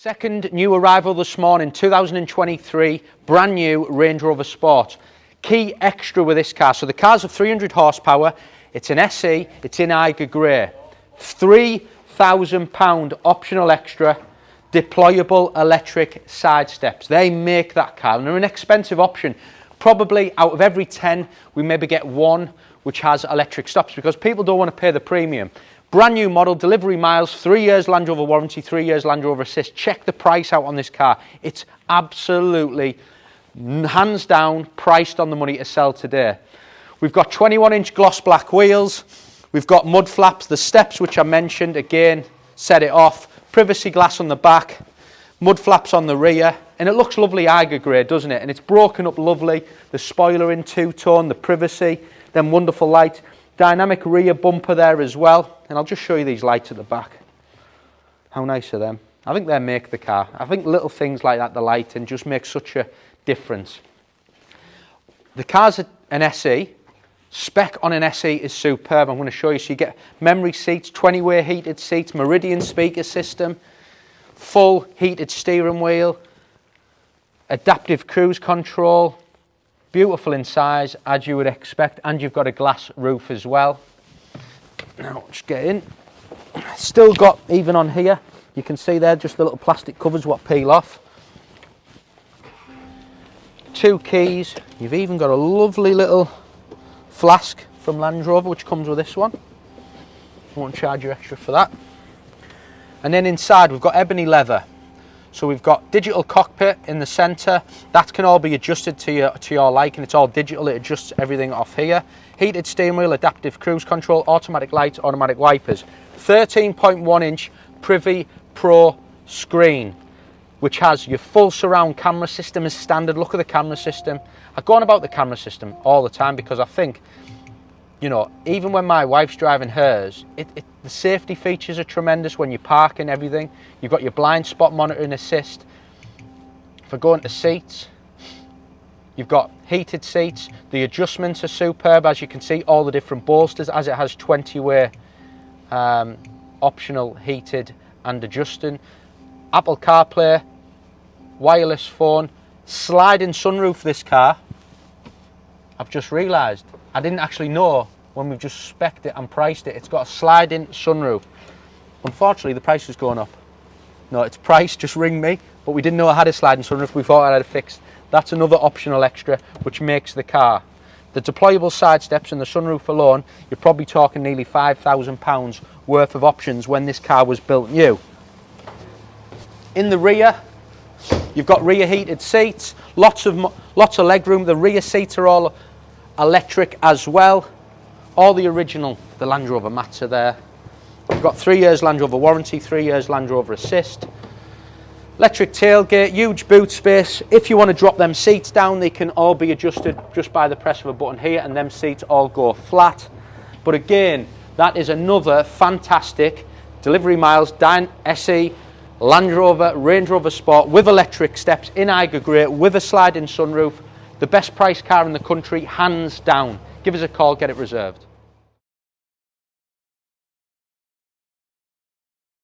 Second new arrival this morning, 2023, brand new Range Rover Sport. Key extra with this car, so the car's of 300 horsepower, it's an SE, it's in Eiger Grey. £3,000 optional extra, deployable electric side steps. They make that car, and they're an expensive option. Probably out of every 10, we maybe get one which has electric stops because people don't want to pay the premium. Brand new model, delivery miles, 3 years Land Rover warranty, 3 years Land Rover assist. Check the price out on this car. It's absolutely, hands down, priced on the money to sell today. We've got 21-inch gloss black wheels. We've got mud flaps, the steps which I mentioned, again, set it off. Privacy glass on the back, mud flaps on the rear. And it looks lovely Eiger Grey, doesn't it? And it's broken up lovely. The spoiler in two-tone, the privacy, then wonderful lights. Dynamic rear bumper there as well. And I'll just show you these lights at the back. How nice are them? I think they make the car. I think little things like that, the lighting, just make such a difference. The car's an SE. Spec on an SE is superb. I'm going to show you. So you get memory seats, 20-way heated seats, Meridian speaker system, full heated steering wheel, adaptive cruise control, beautiful in size as you would expect, and you've got a glass roof as well. Now just get in. Still got, even on here, you can see there just the little plastic covers what peel off. 2 keys. You've even got a lovely little flask from Land Rover which comes with this one. Won't charge you extra for that. And then inside we've got ebony leather. So we've got digital cockpit in the centre. That can all be adjusted to your liking. It's all digital. It adjusts everything off here. Heated steering wheel, adaptive cruise control, automatic lights, automatic wipers. 13.1-inch Privy Pro screen, which has your full surround camera system as standard. Look at the camera system. I go on about the camera system all the time because I think, you know, even when my wife's driving hers, the safety features are tremendous when you park and everything. You've got your blind spot monitoring assist. For going to seats, you've got heated seats. The adjustments are superb, as you can see, all the different bolsters, as it has 20-way optional heated and adjusting. Apple CarPlay, wireless phone, sliding sunroof this car. I've just realised, I didn't actually know when we've just spec'd it and priced it. It's got a sliding sunroof. Unfortunately, the price has gone up. No, it's priced, just ring me. But we didn't know I had a sliding sunroof. We thought I had it fixed. That's another optional extra, which makes the car. The deployable side steps and the sunroof alone, you're probably talking nearly £5,000 worth of options when this car was built new. In the rear, you've got rear heated seats, lots of leg room. The rear seats are all electric as well. All the original, the Land Rover mats are there. You've got 3 years Land Rover warranty, 3 years Land Rover assist. Electric tailgate, huge boot space. If you want to drop them seats down, they can all be adjusted just by the press of a button here, and them seats all go flat. But again, that is another fantastic delivery miles SE Land Rover Range Rover Sport with electric steps in Eiger Grey with a sliding sunroof. The best price car in the country, hands down. Give us a call, get it reserved.